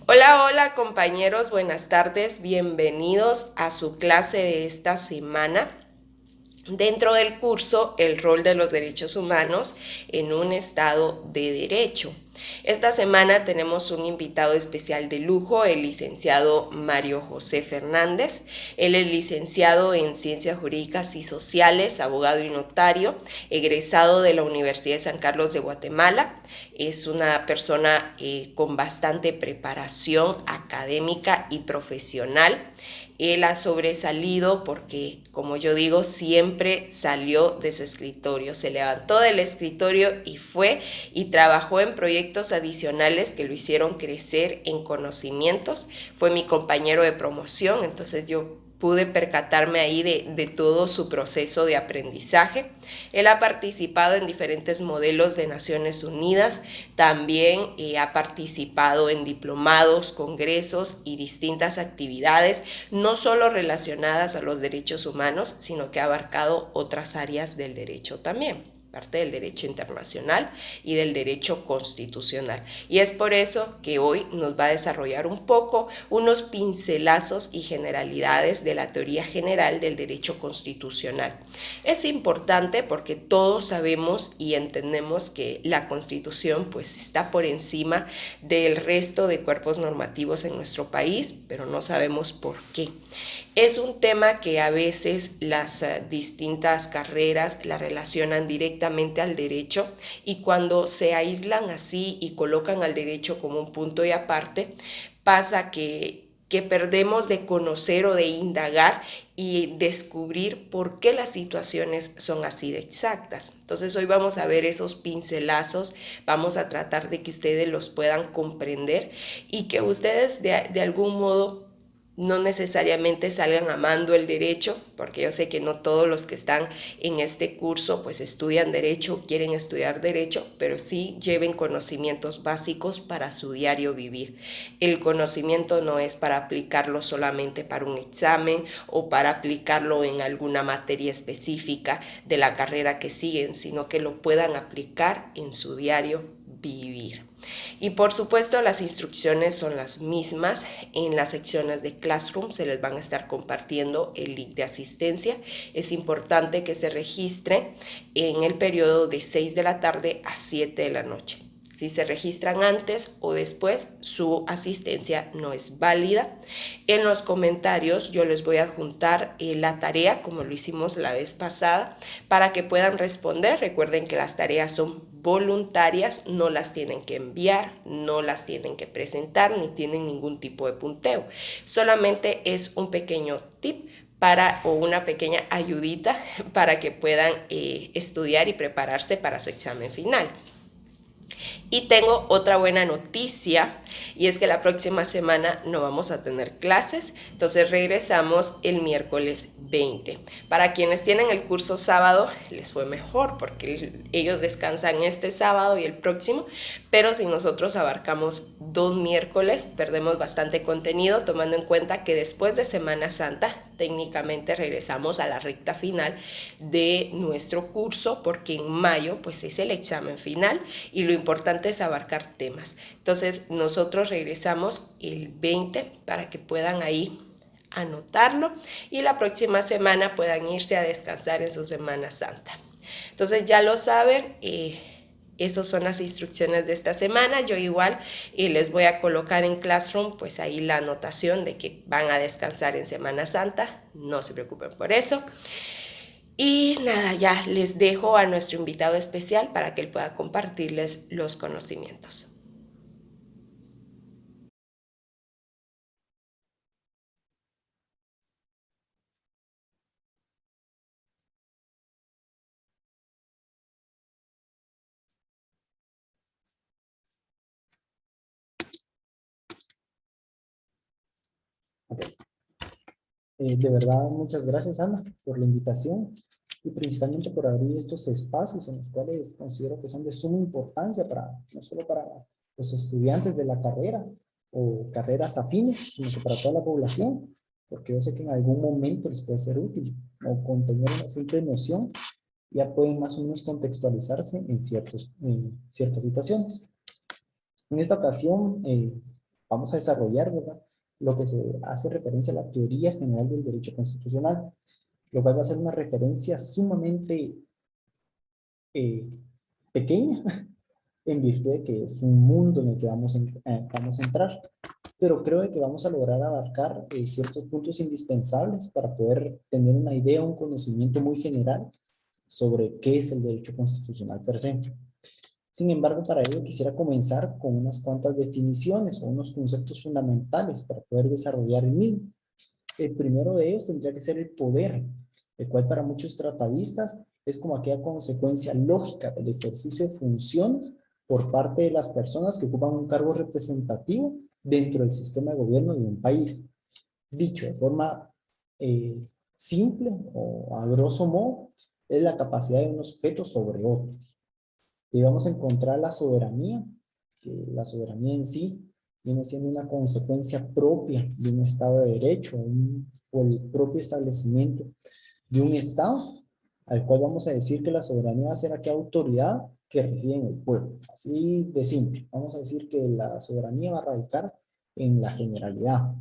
Hola, hola compañeros, buenas tardes, bienvenidos a su clase de esta semana dentro del curso El rol de los derechos humanos en un estado de derecho. Esta semana tenemos un invitado especial de lujo, el licenciado Mario José Fernández. Él es licenciado en Ciencias Jurídicas y Sociales, abogado y notario, egresado de la Universidad de San Carlos de Guatemala. Es una persona con bastante preparación académica y profesional. Él ha sobresalido porque, como yo digo, siempre salió de su escritorio, se levantó del escritorio y fue y trabajó en proyectos adicionales que lo hicieron crecer en conocimientos. Fue mi compañero de promoción, entonces yo pude percatarme ahí de todo su proceso de aprendizaje. Él ha participado en diferentes modelos de Naciones Unidas, también ha participado en diplomados, congresos y distintas actividades, no solo relacionadas a los derechos humanos, sino que ha abarcado otras áreas del derecho también, parte del derecho internacional y del derecho constitucional. Y es por eso que hoy nos va a desarrollar un poco unos pincelazos y generalidades de la teoría general del derecho constitucional. Es importante porque todos sabemos y entendemos que la Constitución pues está por encima del resto de cuerpos normativos en nuestro país, pero no sabemos por qué. Es un tema que a veces las distintas carreras la relacionan directamente al derecho, y cuando se aíslan así y colocan al derecho como un punto y aparte, pasa que perdemos de conocer o de indagar y descubrir por qué las situaciones son así de exactas. Entonces hoy vamos a ver esos pincelazos, vamos a tratar de que ustedes los puedan comprender y que ustedes de algún modo no necesariamente salgan amando el derecho, porque yo sé que no todos los que están en este curso pues estudian derecho o quieren estudiar derecho, pero sí lleven conocimientos básicos para su diario vivir. El conocimiento no es para aplicarlo solamente para un examen o para aplicarlo en alguna materia específica de la carrera que siguen, sino que lo puedan aplicar en su diario vivir. Y por supuesto las instrucciones son las mismas. En las secciones de Classroom se les van a estar compartiendo el link de asistencia. Es importante que se registren en el periodo de 6 de la tarde a 7 de la noche. Si se registran antes o después, su asistencia no es válida. En los comentarios yo les voy a adjuntar la tarea, como lo hicimos la vez pasada, para que puedan responder. Recuerden que las tareas son voluntarias, no las tienen que enviar, no las tienen que presentar, ni tienen ningún tipo de punteo. Solamente es un pequeño tip o una pequeña ayudita para que puedan estudiar y prepararse para su examen final. Y tengo otra buena noticia, y es que la próxima semana no vamos a tener clases, entonces regresamos el miércoles 20. Para quienes tienen el curso sábado, les fue mejor porque ellos descansan este sábado y el próximo, pero si nosotros abarcamos 2 miércoles, perdemos bastante contenido, tomando en cuenta que después de Semana Santa técnicamente regresamos a la recta final de nuestro curso, porque en mayo pues es el examen final y lo importante es abarcar temas. Entonces nosotros regresamos el 20 para que puedan ahí anotarlo y la próxima semana puedan irse a descansar en su Semana Santa. Entonces ya lo saben, esas son las instrucciones de esta semana. Yo igual les voy a colocar en Classroom pues ahí la anotación de que van a descansar en Semana Santa, no se preocupen por eso. Y nada, ya les dejo a nuestro invitado especial para que él pueda compartirles los conocimientos. Ok. De verdad, muchas gracias, Ana, por la invitación y principalmente por abrir estos espacios en los cuales considero que son de suma importancia para, no solo para los estudiantes de la carrera o carreras afines, sino que para toda la población, porque yo sé que en algún momento les puede ser útil o con tener una simple noción ya pueden más o menos contextualizarse en ciertas situaciones. En esta ocasión vamos a desarrollar, ¿verdad? Lo que se hace referencia a la teoría general del derecho constitucional, lo cual va a ser una referencia sumamente eh, pequeña en virtud de que es un mundo en el que vamos a entrar. Pero creo de que vamos a lograr abarcar ciertos puntos indispensables para poder tener una idea, un conocimiento muy general sobre qué es el derecho constitucional per se. Sin embargo, para ello quisiera comenzar con unas cuantas definiciones o unos conceptos fundamentales para poder desarrollar el mismo. El primero de ellos tendría que ser el poder, el cual para muchos tratadistas es como aquella consecuencia lógica del ejercicio de funciones por parte de las personas que ocupan un cargo representativo dentro del sistema de gobierno de un país. Dicho de forma simple o a grosso modo, es la capacidad de unos sujetos sobre otros. Y vamos a encontrar la soberanía, que la soberanía en sí viene siendo una consecuencia propia de un Estado de Derecho o el propio establecimiento de un Estado, al cual vamos a decir que la soberanía va a ser aquella autoridad que reside en el pueblo. Así de simple. Vamos a decir que la soberanía va a radicar en la generalidad.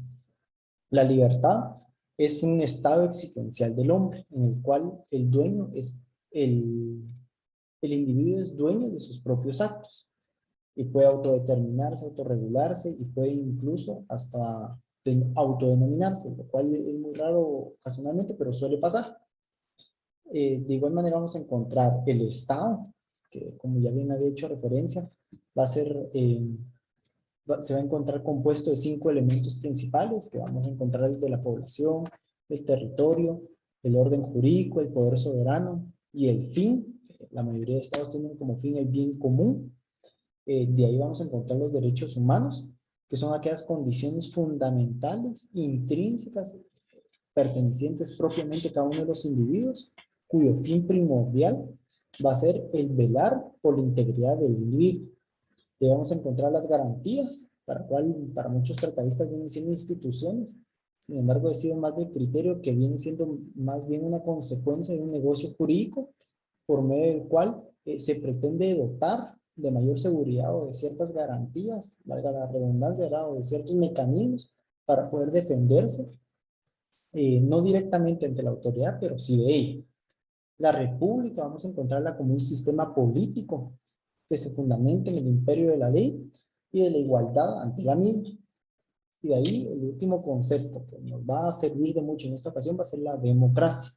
La libertad es un estado existencial del hombre, en el cual el dueño es el individuo es dueño de sus propios actos y puede autodeterminarse, autorregularse y puede incluso hasta autodenominarse, lo cual es muy raro ocasionalmente, pero suele pasar. De igual manera vamos a encontrar el Estado, que como ya bien había hecho referencia, va a ser, se va a encontrar compuesto de 5 elementos principales que vamos a encontrar desde la población, el territorio, el orden jurídico, el poder soberano y el fin. La mayoría de estados tienen como fin el bien común. De ahí vamos a encontrar los derechos humanos, que son aquellas condiciones fundamentales, intrínsecas, pertenecientes propiamente a cada uno de los individuos, cuyo fin primordial va a ser el velar por la integridad del individuo. Y vamos a encontrar las garantías, para muchos tratadistas vienen siendo instituciones, sin embargo he sido más del criterio que viene siendo más bien una consecuencia de un negocio jurídico por medio del cual se pretende dotar de mayor seguridad o de ciertas garantías, valga la redundancia, ¿verdad? O de ciertos mecanismos para poder defenderse, no directamente ante la autoridad, pero sí de ella. La república vamos a encontrarla como un sistema político que se fundamenta en el imperio de la ley y de la igualdad ante la misma. Y de ahí el último concepto que nos va a servir de mucho en esta ocasión va a ser la democracia,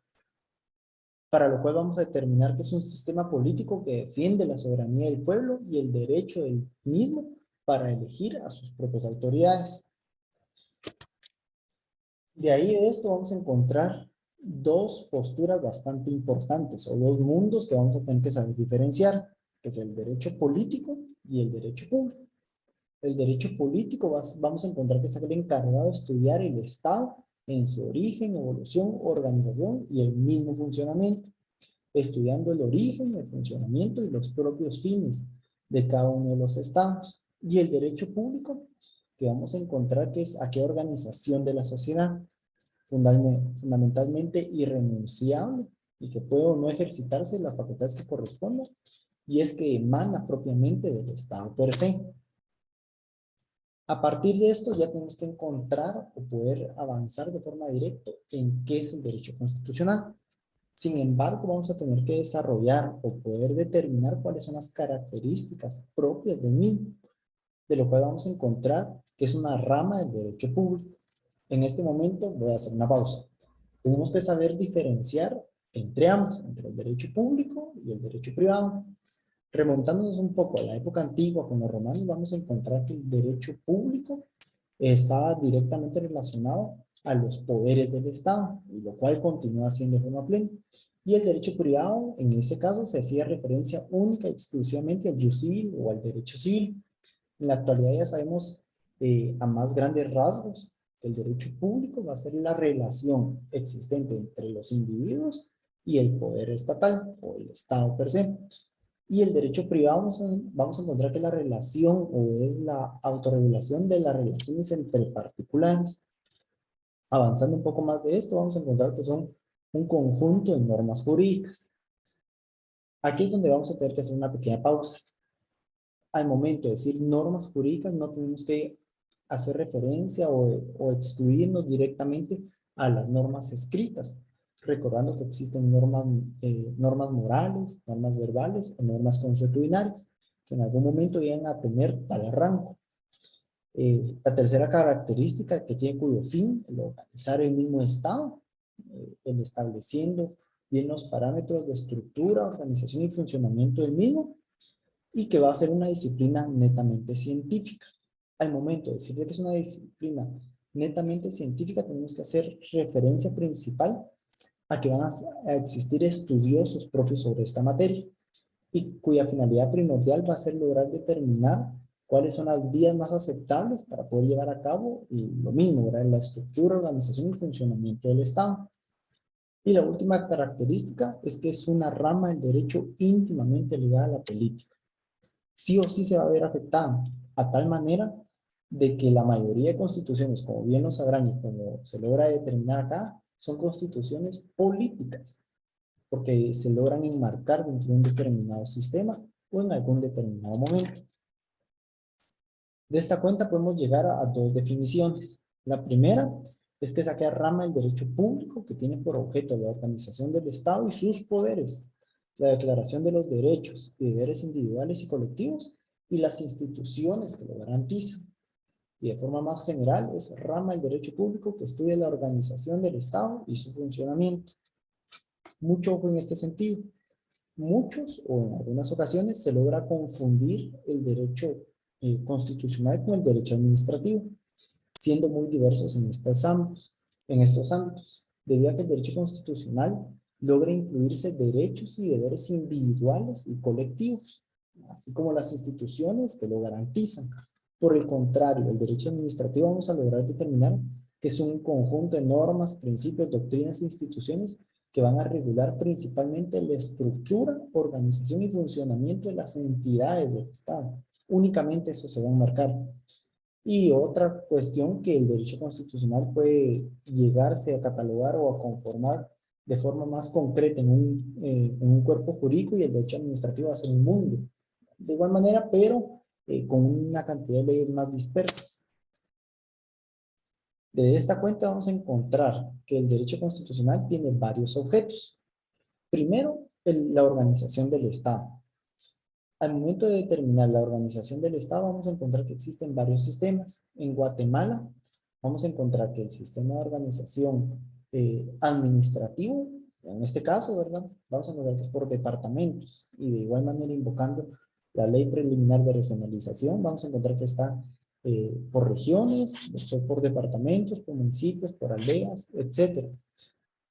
para lo cual vamos a determinar que es un sistema político que defiende la soberanía del pueblo y el derecho del mismo para elegir a sus propias autoridades. De ahí de esto vamos a encontrar dos posturas bastante importantes o dos mundos que vamos a tener que saber diferenciar, que es el derecho político y el derecho público. El derecho político vamos a encontrar que está encargado de estudiar el Estado en su origen, evolución, organización y el mismo funcionamiento, estudiando el origen, el funcionamiento y los propios fines de cada uno de los estados. Y el derecho público, que vamos a encontrar que es aquella organización de la sociedad, fundamentalmente irrenunciable y que puede o no ejercitarse las facultades que correspondan, y es que emana propiamente del Estado per se. A partir de esto ya tenemos que encontrar o poder avanzar de forma directa en qué es el derecho constitucional. Sin embargo, vamos a tener que desarrollar o poder determinar cuáles son las características propias del mismo, de lo cual vamos a encontrar que es una rama del derecho público. En este momento voy a hacer una pausa. Tenemos que saber diferenciar entre ambos, entre el derecho público y el derecho privado. Remontándonos un poco a la época antigua con los romanos, vamos a encontrar que el derecho público estaba directamente relacionado a los poderes del Estado, y lo cual continúa siendo de forma plena. Y el derecho privado, en ese caso, se hacía referencia única y exclusivamente al jus civil o al derecho civil. En la actualidad ya sabemos a más grandes rasgos que el derecho público va a ser la relación existente entre los individuos y el poder estatal o el Estado per se. Y el derecho privado vamos a encontrar que la relación o es la autorregulación de las relaciones entre particulares. Avanzando un poco más de esto, vamos a encontrar que son un conjunto de normas jurídicas. Aquí es donde vamos a tener que hacer una pequeña pausa. Al momento de decir normas jurídicas, no tenemos que hacer referencia o excluirnos directamente a las normas escritas, recordando que existen normas morales, normas verbales o normas consuetudinarias, que en algún momento llegan a tener tal rango. La tercera característica que tiene cuyo fin, el organizar el mismo Estado, el estableciendo bien los parámetros de estructura, organización y funcionamiento del mismo, y que va a ser una disciplina netamente científica. Al momento de decir que es una disciplina netamente científica, tenemos que hacer referencia principal a que van a existir estudiosos propios sobre esta materia, y cuya finalidad primordial va a ser lograr determinar cuáles son las vías más aceptables para poder llevar a cabo lo mismo, ¿verdad? La estructura, organización y funcionamiento del Estado. Y la última característica es que es una rama del derecho íntimamente ligada a la política. Sí o sí se va a ver afectada, a tal manera de que la mayoría de constituciones, como bien lo sabrán y como se logra determinar acá, son constituciones políticas, porque se logran enmarcar dentro de un determinado sistema o en algún determinado momento. De esta cuenta podemos llegar a dos definiciones. La primera es que es aquella rama del derecho público que tiene por objeto la organización del Estado y sus poderes, la declaración de los derechos y deberes individuales y colectivos y las instituciones que lo garantizan. Y de forma más general es rama del derecho público que estudia la organización del Estado y su funcionamiento. Mucho ojo en este sentido. Muchos o en algunas ocasiones se logra confundir el derecho constitucional con el derecho administrativo, siendo muy diversos en estos ámbitos, debido a que el derecho constitucional logra incluirse derechos y deberes individuales y colectivos, así como las instituciones que lo garantizan. Por el contrario, el derecho administrativo vamos a lograr determinar que es un conjunto de normas, principios, doctrinas e instituciones que van a regular principalmente la estructura, organización y funcionamiento de las entidades del Estado. Únicamente eso se va a enmarcar. Y otra cuestión que el derecho constitucional puede llegarse a catalogar o a conformar de forma más concreta en un cuerpo jurídico, y el derecho administrativo va a ser un mundo. De igual manera, pero con una cantidad de leyes más dispersas. De esta cuenta vamos a encontrar que el derecho constitucional tiene varios objetos. Primero, la organización del Estado. Al momento de determinar la organización del Estado, vamos a encontrar que existen varios sistemas. En Guatemala, vamos a encontrar que el sistema de organización administrativo, en este caso, ¿verdad? Vamos a encontrar que es por departamentos, y de igual manera invocando la ley preliminar de regionalización, vamos a encontrar que está por regiones, después por departamentos, por municipios, por aldeas, etc.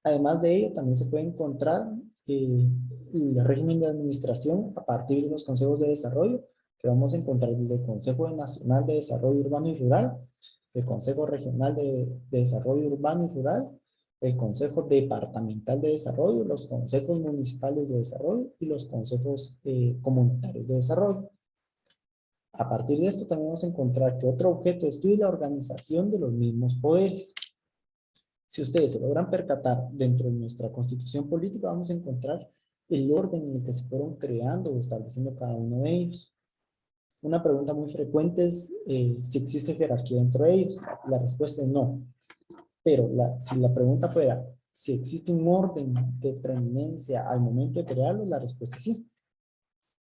Además de ello, también se puede encontrar el régimen de administración a partir de los consejos de desarrollo, que vamos a encontrar desde el Consejo Nacional de Desarrollo Urbano y Rural, el Consejo Regional de Desarrollo Urbano y Rural, el Consejo Departamental de Desarrollo, los consejos municipales de desarrollo y los consejos comunitarios de desarrollo. A partir de esto también vamos a encontrar que otro objeto de estudio es la organización de los mismos poderes. Si ustedes se logran percatar dentro de nuestra constitución política, vamos a encontrar el orden en el que se fueron creando o estableciendo cada uno de ellos. Una pregunta muy frecuente es si existe jerarquía dentro de ellos. La respuesta es no. Pero si la pregunta fuera si existe un orden de preeminencia al momento de crearlo, la respuesta es sí.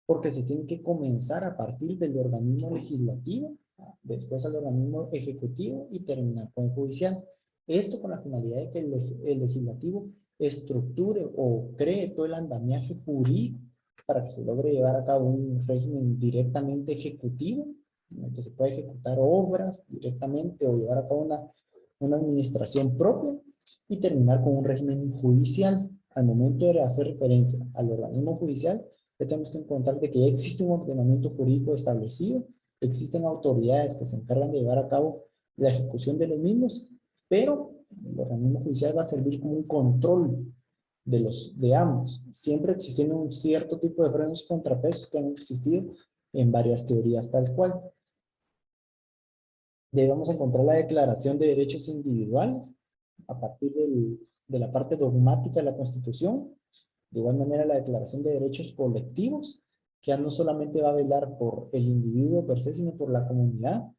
Porque se tiene que comenzar a partir del organismo legislativo, después al organismo ejecutivo y terminar con el judicial. Esto con la finalidad de que el legislativo estructure o cree todo el andamiaje jurídico para que se logre llevar a cabo un régimen directamente ejecutivo, en el que se pueda ejecutar obras directamente o llevar a cabo una administración propia, y terminar con un régimen judicial. Al momento de hacer referencia al organismo judicial, ya tenemos que encontrar de que ya existe un ordenamiento jurídico establecido, existen autoridades que se encargan de llevar a cabo la ejecución de los mismos, pero el organismo judicial va a servir como un control de ambos, siempre existiendo un cierto tipo de frenos y contrapesos que han existido en varias teorías tal cual. Debemos encontrar la declaración de derechos individuales a partir de la parte dogmática de la Constitución. De igual manera, la declaración de derechos colectivos, que ya no solamente va a velar por el individuo per se, sino por la comunidad.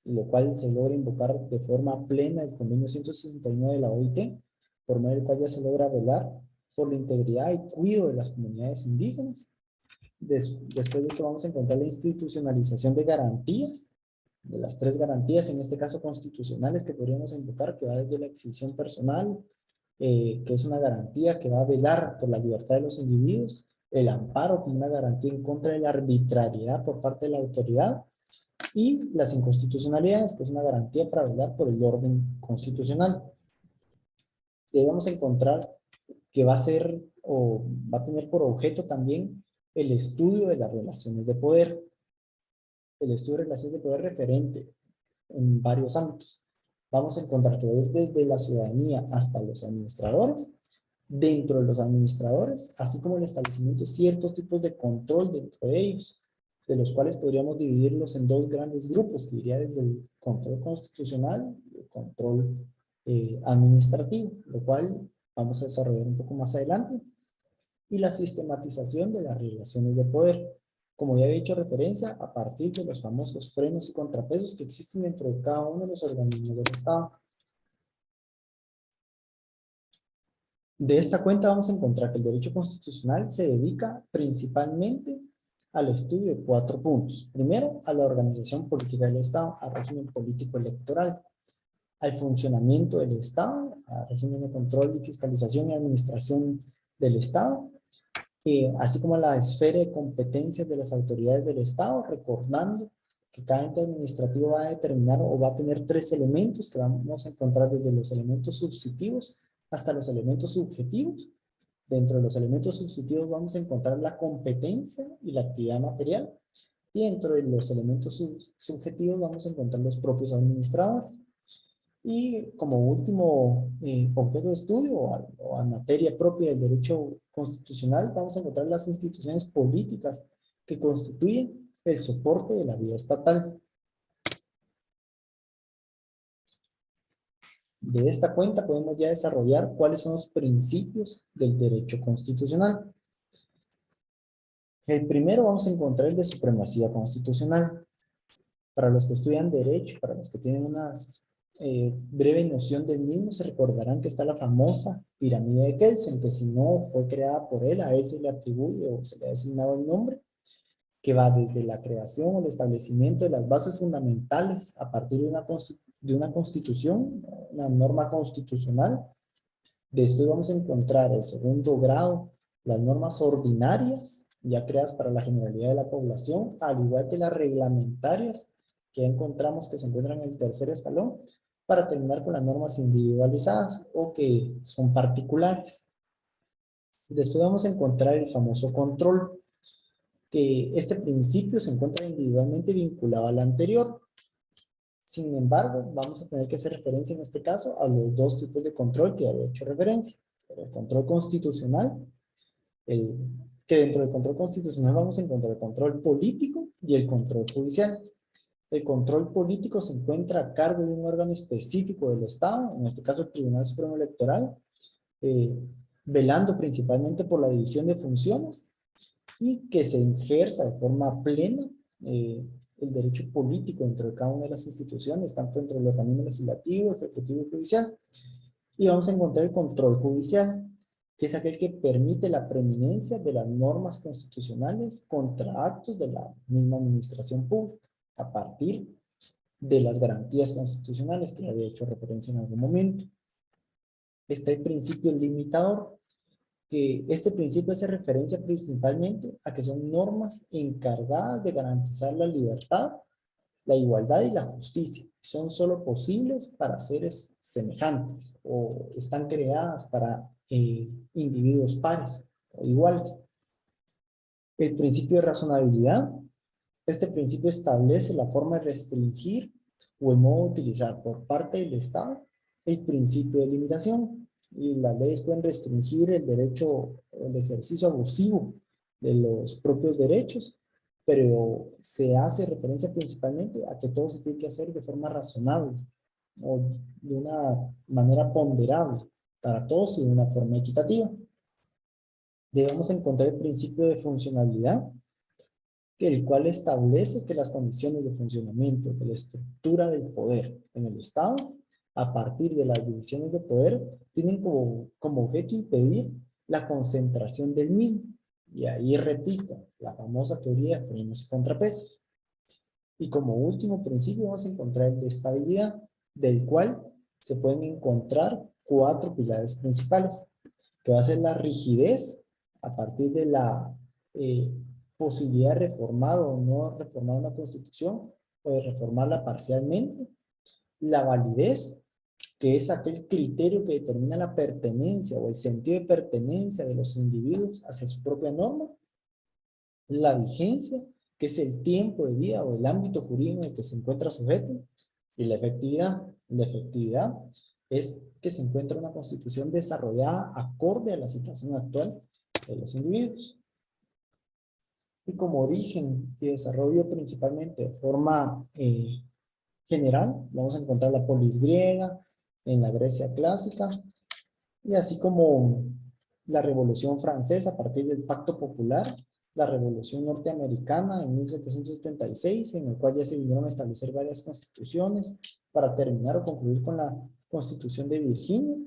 lo cual se logra invocar de forma plena el convenio 169 de la OIT, por medio del cual ya se logra velar por la integridad y cuidado de las comunidades indígenas. Después de esto vamos a encontrar la institucionalización de garantías, de las 3 garantías, en este caso constitucionales, que podríamos invocar, que va desde la exhibición personal, que es una garantía que va a velar por la libertad de los individuos, el amparo como una garantía en contra de la arbitrariedad por parte de la autoridad, y las inconstitucionalidades, que es una garantía para velar por el orden constitucional. Debemos encontrar que va a ser o va a tener por objeto también el estudio de las relaciones de poder. El estudio de relaciones de poder referente en varios ámbitos. Vamos a encontrar que va a ir desde la ciudadanía hasta los administradores, dentro de los administradores, así como el establecimiento de ciertos tipos de control dentro de ellos, de los cuales podríamos dividirlos en 2 grandes grupos, que iría desde el control constitucional y el control administrativo, lo cual vamos a desarrollar un poco más adelante, y la sistematización de las relaciones de poder, como ya he hecho referencia, a partir de los famosos frenos y contrapesos que existen dentro de cada uno de los organismos del Estado. De esta cuenta vamos a encontrar que el derecho constitucional se dedica principalmente al estudio de 4 puntos. Primero, a la organización política del Estado, al régimen político electoral, al funcionamiento del Estado, al régimen de control y fiscalización y administración del Estado, así como a la esfera de competencias de las autoridades del Estado, recordando que cada ente administrativo va a determinar o va a tener 3 elementos que vamos a encontrar desde los elementos subsitivos hasta los elementos subjetivos. Dentro de los elementos subsitivos vamos a encontrar la competencia y la actividad material, y dentro de los elementos subjetivos vamos a encontrar los propios administradores. Y como último objeto de estudio o a materia propia del derecho constitucional, vamos a encontrar las instituciones políticas que constituyen el soporte de la vida estatal. De esta cuenta podemos ya desarrollar cuáles son los principios del derecho constitucional. El primero vamos a encontrar el de supremacía constitucional. Para los que estudian derecho, para los que tienen una breve noción del mismo, se recordarán que está la famosa pirámide de Kelsen, que si no fue creada por él, a él se le atribuye o se le ha designado el nombre, que va desde la creación o el establecimiento de las bases fundamentales a partir de una constitución, una norma constitucional. Después vamos a encontrar el segundo grado, las normas ordinarias, ya creadas para la generalidad de la población, al igual que las reglamentarias, que encontramos que se encuentran en el tercer escalón, para terminar con las normas individualizadas o que son particulares. Después vamos a encontrar el famoso control, que este principio se encuentra individualmente vinculado al anterior. Sin embargo, vamos a tener que hacer referencia en este caso a los 2 tipos de control que había hecho referencia. El control constitucional, que dentro del control constitucional vamos a encontrar el control político y el control judicial. El control político se encuentra a cargo de un órgano específico del Estado, en este caso el Tribunal Supremo Electoral, velando principalmente por la división de funciones y que se ejerza de forma plena el derecho político dentro de cada una de las instituciones, tanto dentro del organismo legislativo, ejecutivo y judicial. Y vamos a encontrar el control judicial, que es aquel que permite la preeminencia de las normas constitucionales contra actos de la misma administración pública, a partir de las garantías constitucionales que había hecho referencia en algún momento. Está el principio limitador, que este principio hace referencia principalmente a que son normas encargadas de garantizar la libertad, la igualdad y la justicia. Son solo posibles para seres semejantes o están creadas para individuos pares o iguales. El principio de razonabilidad. Este principio establece la forma de restringir o el modo de utilizar por parte del Estado el principio de limitación. Y las leyes pueden restringir el derecho, el ejercicio abusivo de los propios derechos, pero se hace referencia principalmente a que todo se tiene que hacer de forma razonable o de una manera ponderable para todos y de una forma equitativa. Debemos encontrar el principio de funcionalidad, el cual establece que las condiciones de funcionamiento de la estructura del poder en el Estado, a partir de las divisiones de poder, tienen como objeto impedir la concentración del mismo. Y ahí repito, la famosa teoría de frenos y contrapesos. Y como último principio vamos a encontrar el de estabilidad, del cual se pueden encontrar 4 pilares principales, que va a ser la rigidez a partir de la posibilidad de reformar o no reformar una constitución o de reformarla parcialmente, la validez, que es aquel criterio que determina la pertenencia o el sentido de pertenencia de los individuos hacia su propia norma, la vigencia, que es el tiempo de vida o el ámbito jurídico en el que se encuentra sujeto, y la efectividad. La efectividad es que se encuentra una constitución desarrollada acorde a la situación actual de los individuos. Y como origen y desarrollo principalmente de forma general, vamos a encontrar la polis griega, en la Grecia clásica, y así como la Revolución Francesa a partir del Pacto Popular, la Revolución Norteamericana en 1776, en el cual ya se vinieron a establecer varias constituciones para terminar o concluir con la Constitución de Virginia.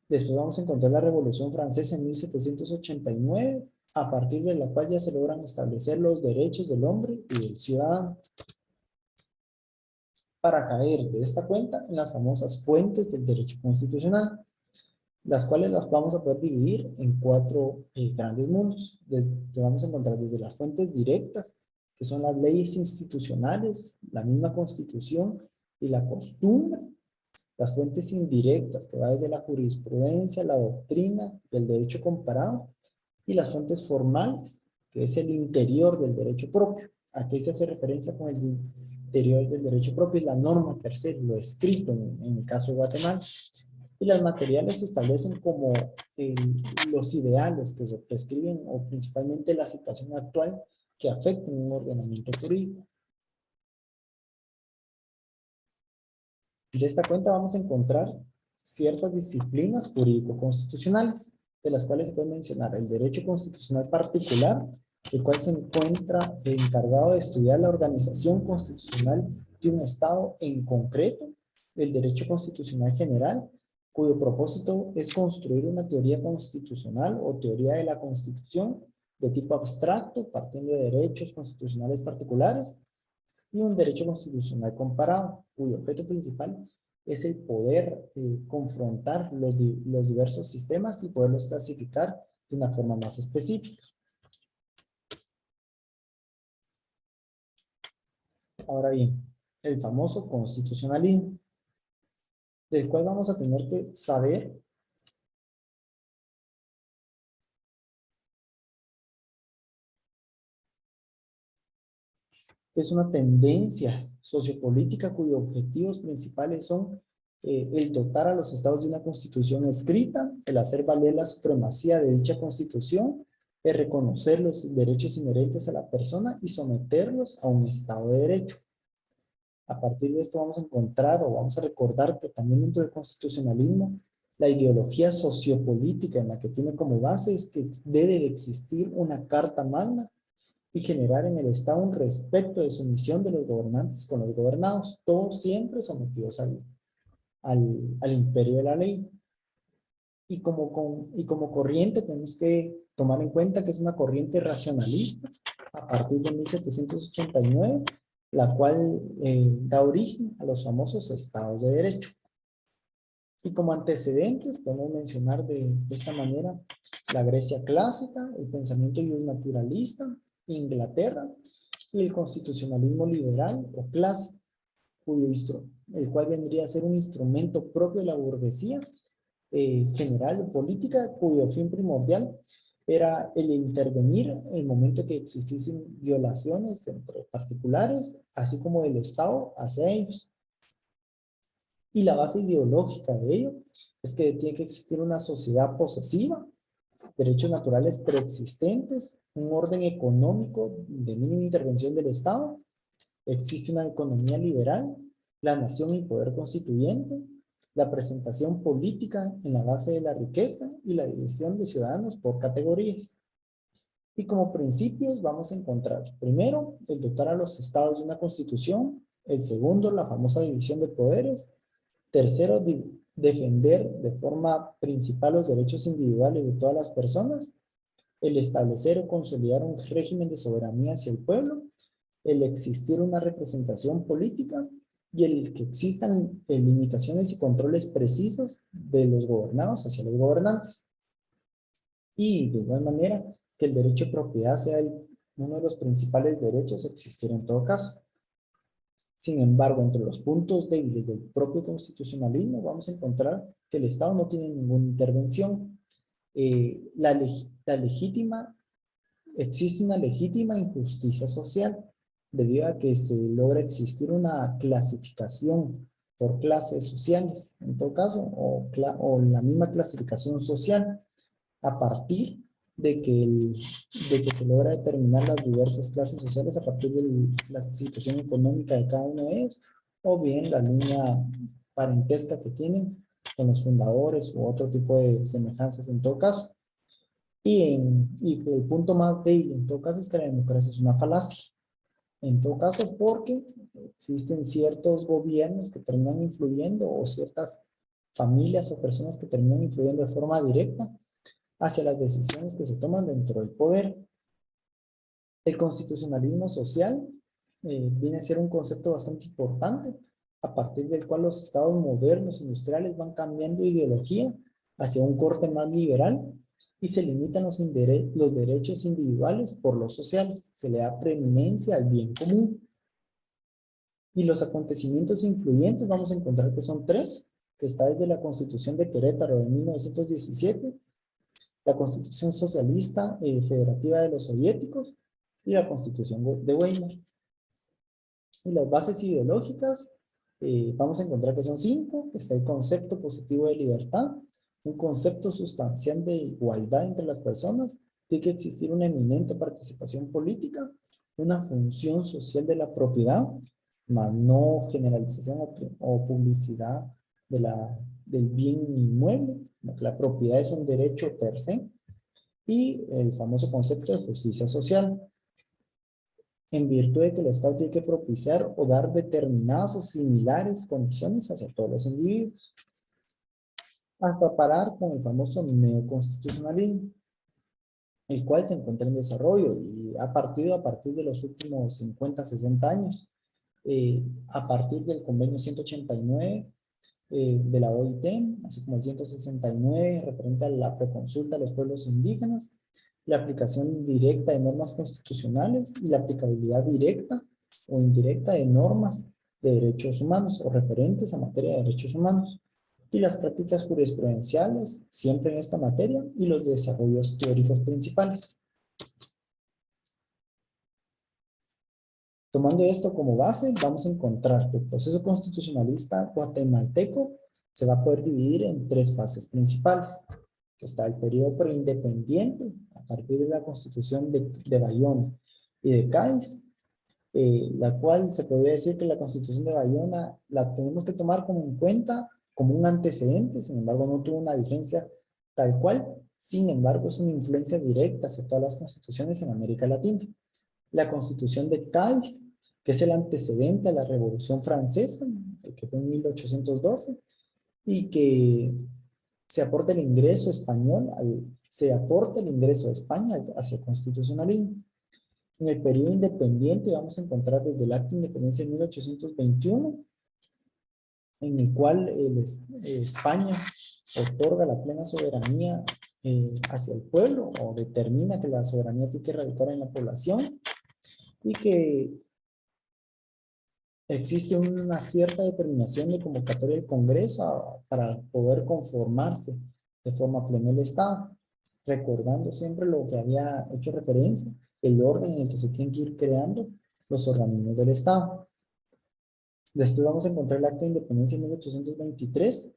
Después vamos a encontrar la Revolución Francesa en 1789, a partir de la cual ya se logran establecer los derechos del hombre y del ciudadano, para caer de esta cuenta en las famosas fuentes del derecho constitucional, las cuales las vamos a poder dividir en 4 grandes mundos, que vamos a encontrar desde las fuentes directas, que son las leyes institucionales, la misma constitución y la costumbre; las fuentes indirectas, que va desde la jurisprudencia, la doctrina y el derecho comparado; y las fuentes formales, que es el interior del derecho propio. Aquí se hace referencia con el interior del derecho propio, es la norma per se, lo escrito en el caso de Guatemala. Y las materiales se establecen como los ideales que se prescriben, o principalmente la situación actual que afectan un ordenamiento jurídico. De esta cuenta vamos a encontrar ciertas disciplinas jurídico-constitucionales, de las cuales se puede mencionar el derecho constitucional particular, el cual se encuentra encargado de estudiar la organización constitucional de un Estado en concreto; el derecho constitucional general, cuyo propósito es construir una teoría constitucional o teoría de la Constitución de tipo abstracto, partiendo de derechos constitucionales particulares; y un derecho constitucional comparado, cuyo objeto principal es el poder confrontar los diversos sistemas y poderlos clasificar de una forma más específica. Ahora bien, el famoso constitucionalismo, del cual vamos a tener que saber que es una tendencia sociopolítica cuyos objetivos principales son el dotar a los estados de una constitución escrita, el hacer valer la supremacía de dicha constitución, el reconocer los derechos inherentes a la persona y someterlos a un estado de derecho. A partir de esto vamos a encontrar o vamos a recordar que también dentro del constitucionalismo la ideología sociopolítica en la que tiene como base es que debe de existir una carta magna y generar en el Estado un respeto de sumisión de los gobernantes con los gobernados, todos siempre sometidos al imperio de la ley. Y como corriente tenemos que tomar en cuenta que es una corriente racionalista a partir de 1789, la cual da origen a los famosos estados de derecho. Y como antecedentes podemos mencionar de esta manera la Grecia clásica, el pensamiento naturalista, Inglaterra y el constitucionalismo liberal o clásico, el cual vendría a ser un instrumento propio de la burguesía general o política, cuyo fin primordial era el intervenir en el momento que existiesen violaciones entre particulares, así como del Estado hacia ellos. Y la base ideológica de ello es que tiene que existir una sociedad posesiva, derechos naturales preexistentes, un orden económico de mínima intervención del Estado, existe una economía liberal, la nación y poder constituyente, la presentación política en la base de la riqueza y la división de ciudadanos por categorías. Y como principios vamos a encontrar, primero, el dotar a los estados de una constitución, el segundo, la famosa división de poderes, tercero, defender de forma principal los derechos individuales de todas las personas, el establecer o consolidar un régimen de soberanía hacia el pueblo, el existir una representación política y el que existan limitaciones y controles precisos de los gobernados hacia los gobernantes. Y de igual manera que el derecho de propiedad sea uno de los principales derechos a existir en todo caso. Sin embargo, entre los puntos débiles del propio constitucionalismo vamos a encontrar que el Estado no tiene ninguna intervención. Existe una legítima injusticia social debido a que se logra existir una clasificación por clases sociales, en todo caso, o la misma clasificación social a partir de que se logra determinar las diversas clases sociales a partir de la situación económica de cada uno de ellos, o bien la línea parentesca que tienen con los fundadores u otro tipo de semejanzas en todo caso. Y el punto más débil en todo caso es que la democracia es una falacia. En todo caso, porque existen ciertos gobiernos que terminan influyendo o ciertas familias o personas que terminan influyendo de forma directa hacia las decisiones que se toman dentro del poder. El constitucionalismo social viene a ser un concepto bastante importante, a partir del cual los estados modernos industriales van cambiando ideología hacia un corte más liberal y se limitan los derechos individuales por los sociales. Se le da preeminencia al bien común. Y los acontecimientos influyentes vamos a encontrar que son tres, que está desde la Constitución de Querétaro de 1917, la Constitución Socialista Federativa de los Soviéticos y la Constitución de Weimar. Y las bases ideológicas vamos a encontrar que son 5. Está el concepto positivo de libertad, un concepto sustancial de igualdad entre las personas, tiene que existir una eminente participación política, una función social de la propiedad, más no generalización o publicidad del bien inmueble, como que la propiedad es un derecho per se, y el famoso concepto de justicia social, en virtud de que el Estado tiene que propiciar o dar determinadas o similares condiciones hacia todos los individuos, hasta parar con el famoso neoconstitucionalismo, el cual se encuentra en desarrollo y ha partido a partir de los últimos 50, 60 años, a partir del convenio 189 de la OIT, así como el 169 referente a la preconsulta a los pueblos indígenas, la aplicación directa de normas constitucionales y la aplicabilidad directa o indirecta de normas de derechos humanos o referentes a materia de derechos humanos, y las prácticas jurisprudenciales siempre en esta materia y los desarrollos teóricos principales. Tomando esto como base, vamos a encontrar que el proceso constitucionalista guatemalteco se va a poder dividir en 3 fases principales, que está el periodo preindependiente, a partir de la constitución de Bayona y de Cádiz, la cual se podría decir que la constitución de Bayona la tenemos que tomar como en cuenta como un antecedente, sin embargo no tuvo una vigencia tal cual, sin embargo es una influencia directa hacia todas las constituciones en América Latina. La Constitución de Cádiz, que es el antecedente a la Revolución Francesa, que fue en 1812, y que se aporta el ingreso español, se aporta el ingreso de España hacia el constitucionalismo. En el periodo independiente vamos a encontrar desde el Acta de Independencia de 1821, en el cual España otorga la plena soberanía hacia el pueblo, o determina que la soberanía tiene que radicar en la población, y que existe una cierta determinación de convocatoria del Congreso para poder conformarse de forma plena el Estado, recordando siempre lo que había hecho referencia, el orden en el que se tienen que ir creando los organismos del Estado. Después vamos a encontrar el Acta de Independencia de 1823,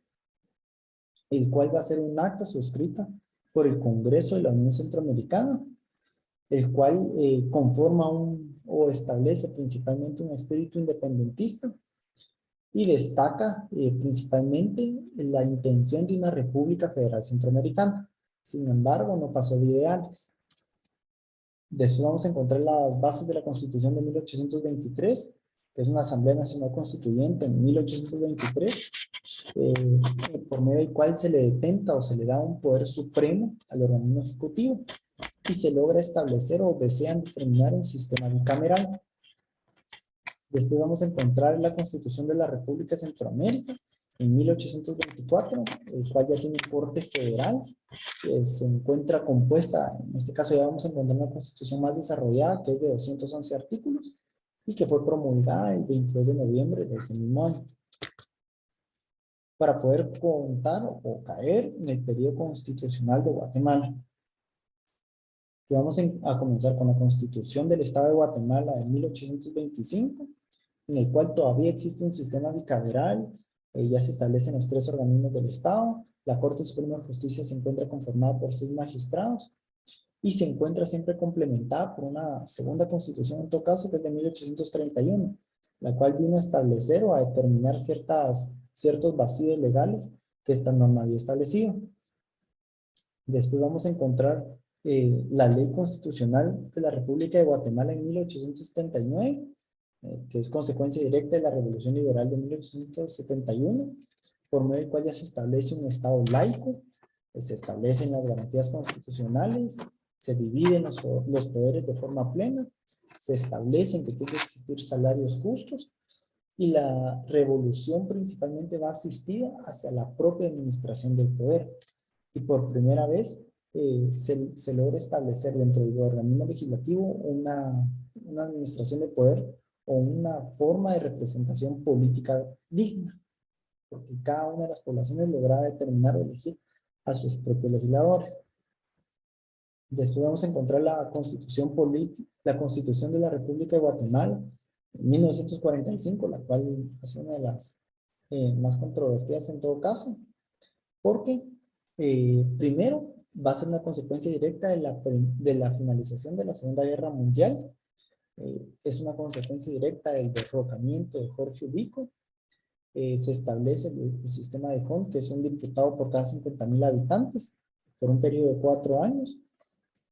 el cual va a ser un acta suscrita por el Congreso de la Unión Centroamericana, el cual conforma o establece principalmente un espíritu independentista y destaca principalmente la intención de una República Federal Centroamericana. Sin embargo, no pasó de ideales. Después vamos a encontrar las bases de la Constitución de 1823, que es una Asamblea Nacional Constituyente en 1823, por medio del cual se le detenta o se le da un poder supremo al organismo ejecutivo y se logra establecer o desean determinar un sistema bicameral. Después vamos a encontrar la Constitución de la República de Centroamérica en 1824, el cual ya tiene un corte federal, que se encuentra compuesta, en este caso ya vamos a encontrar una constitución más desarrollada, que es de 211 artículos, y que fue promulgada el 22 de noviembre de ese mismo año, para poder contar o caer en el periodo constitucional de Guatemala. Y vamos a comenzar con la Constitución del Estado de Guatemala de 1825, en el cual todavía existe un sistema bicameral, ya se establecen los 3 organismos del Estado, la Corte Suprema de Justicia se encuentra conformada por 6 magistrados y se encuentra siempre complementada por una segunda constitución, en todo caso, que es de 1831, la cual vino a establecer o a determinar ciertos vacíos legales que esta norma había establecido. Después vamos a encontrar la Ley Constitucional de la República de Guatemala en 1879, que es consecuencia directa de la Revolución Liberal de 1871, por medio del cual ya se establece un Estado laico, se establecen las garantías constitucionales, se dividen los poderes de forma plena, se establecen que tiene que existir salarios justos y la revolución principalmente va asistida hacia la propia administración del poder. Y por primera vez se logra establecer dentro del organismo legislativo una administración de poder o una forma de representación política digna, porque cada una de las poblaciones lograba determinar o elegir a sus propios legisladores. Después vamos a encontrar la Constitución de la República de Guatemala en 1945, la cual ha sido una de las más controvertidas en todo caso, porque primero va a ser una consecuencia directa de la finalización de la Segunda Guerra Mundial. Es una consecuencia directa del derrocamiento de Jorge Ubico. Se establece el sistema de CON, que es un diputado por cada 50,000 habitantes, por un periodo de 4 años.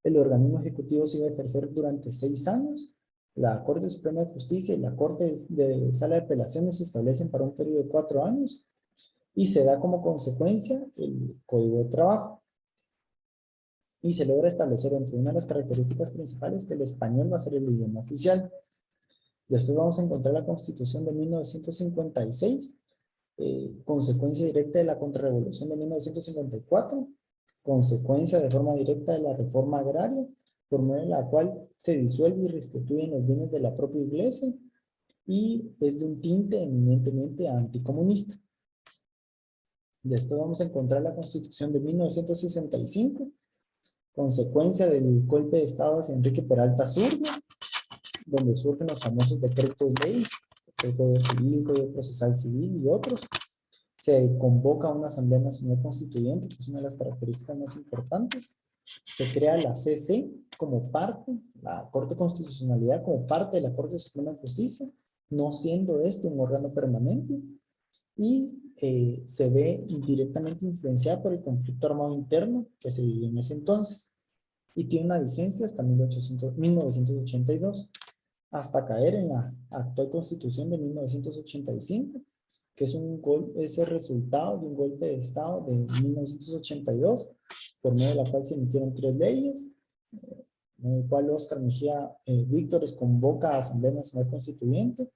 El organismo ejecutivo se iba a ejercer durante 6 años. La Corte Suprema de Justicia y la Corte de Sala de Apelaciones se establecen para un periodo de 4 años. Y se da como consecuencia el Código de Trabajo. Y se logra establecer entre una de las características principales que el español va a ser el idioma oficial. Después vamos a encontrar la Constitución de 1956, consecuencia directa de la contrarrevolución de 1954, consecuencia de forma directa de la reforma agraria, por medio de la cual se disuelve y restituyen los bienes de la propia iglesia y es de un tinte eminentemente anticomunista. Después vamos a encontrar la Constitución de 1965, consecuencia del golpe de Estado hacia Enrique Peralta Zurdo, donde surgen los famosos decretos ley, el Código Civil, Código Procesal Civil y otros. Se convoca una Asamblea Nacional Constituyente, que es una de las características más importantes. Se crea la CC como parte, la Corte de Constitucionalidad como parte de la Corte Suprema de Justicia, no siendo este un órgano permanente, y se ve directamente influenciada por el conflicto armado interno que se vivía en ese entonces, y tiene una vigencia hasta 1982, hasta caer en la actual Constitución de 1985, que es el resultado de un golpe de Estado de 1982, por medio de la cual se emitieron 3 leyes, en el cual Óscar Mejía Víctores convoca a Asamblea Nacional Constituyente.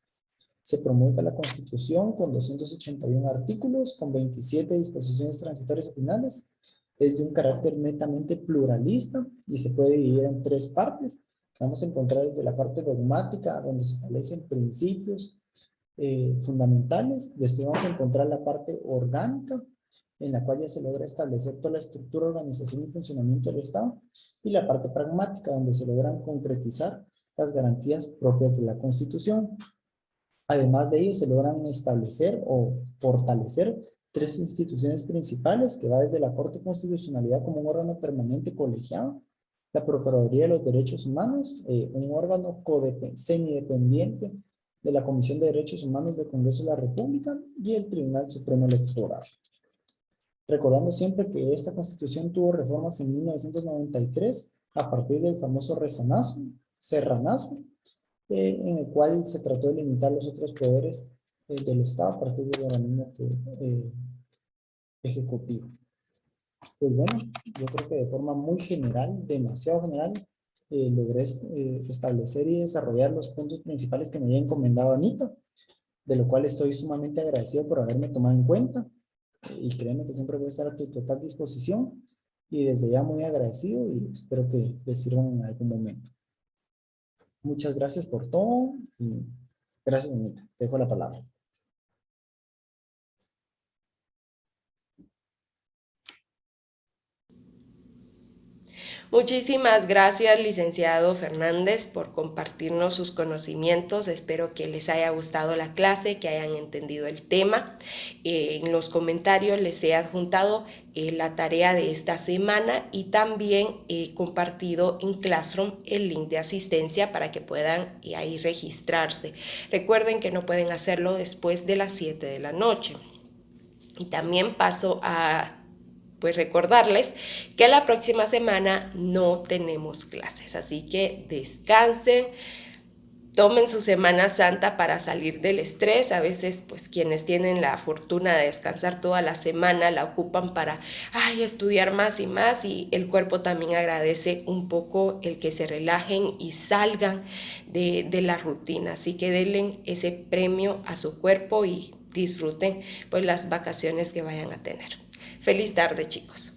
Se promulga la Constitución con 281 artículos, con 27 disposiciones transitorias y finales. Es de un carácter netamente pluralista y se puede dividir en 3 partes, que vamos a encontrar desde la parte dogmática, donde se establecen principios fundamentales. Después vamos a encontrar la parte orgánica, en la cual ya se logra establecer toda la estructura, organización y funcionamiento del Estado, y la parte pragmática, donde se logran concretizar las garantías propias de la Constitución. Además de ello, se logran establecer o fortalecer 3 instituciones principales, que va desde la Corte de Constitucionalidad como un órgano permanente colegiado, la Procuraduría de los Derechos Humanos, un órgano semidependiente de la Comisión de Derechos Humanos del Congreso de la República, y el Tribunal Supremo Electoral. Recordando siempre que esta Constitución tuvo reformas en 1993 a partir del famoso serranazo, en el cual se trató de limitar los otros poderes del Estado a partir del organismo ejecutivo. Pues bueno, yo creo que de forma muy general, demasiado general, logré establecer y desarrollar los puntos principales que me había encomendado Anita, de lo cual estoy sumamente agradecido por haberme tomado en cuenta, y créeme que siempre voy a estar a tu total disposición, y desde ya muy agradecido y espero que les sirvan en algún momento. Muchas gracias por todo y gracias, Anita. Te dejo la palabra. Muchísimas gracias, licenciado Fernández, por compartirnos sus conocimientos. Espero que les haya gustado la clase, que hayan entendido el tema. En los comentarios les he adjuntado la tarea de esta semana y también he compartido en Classroom el link de asistencia para que puedan ahí registrarse. Recuerden que no pueden hacerlo después de las 7 de la noche. Y también paso a recordarles que la próxima semana no tenemos clases, así que descansen, tomen su Semana Santa para salir del estrés. A veces pues quienes tienen la fortuna de descansar toda la semana la ocupan para estudiar más y más, y el cuerpo también agradece un poco el que se relajen y salgan de la rutina, así que denle ese premio a su cuerpo y disfruten pues las vacaciones que vayan a tener. Feliz tarde, chicos.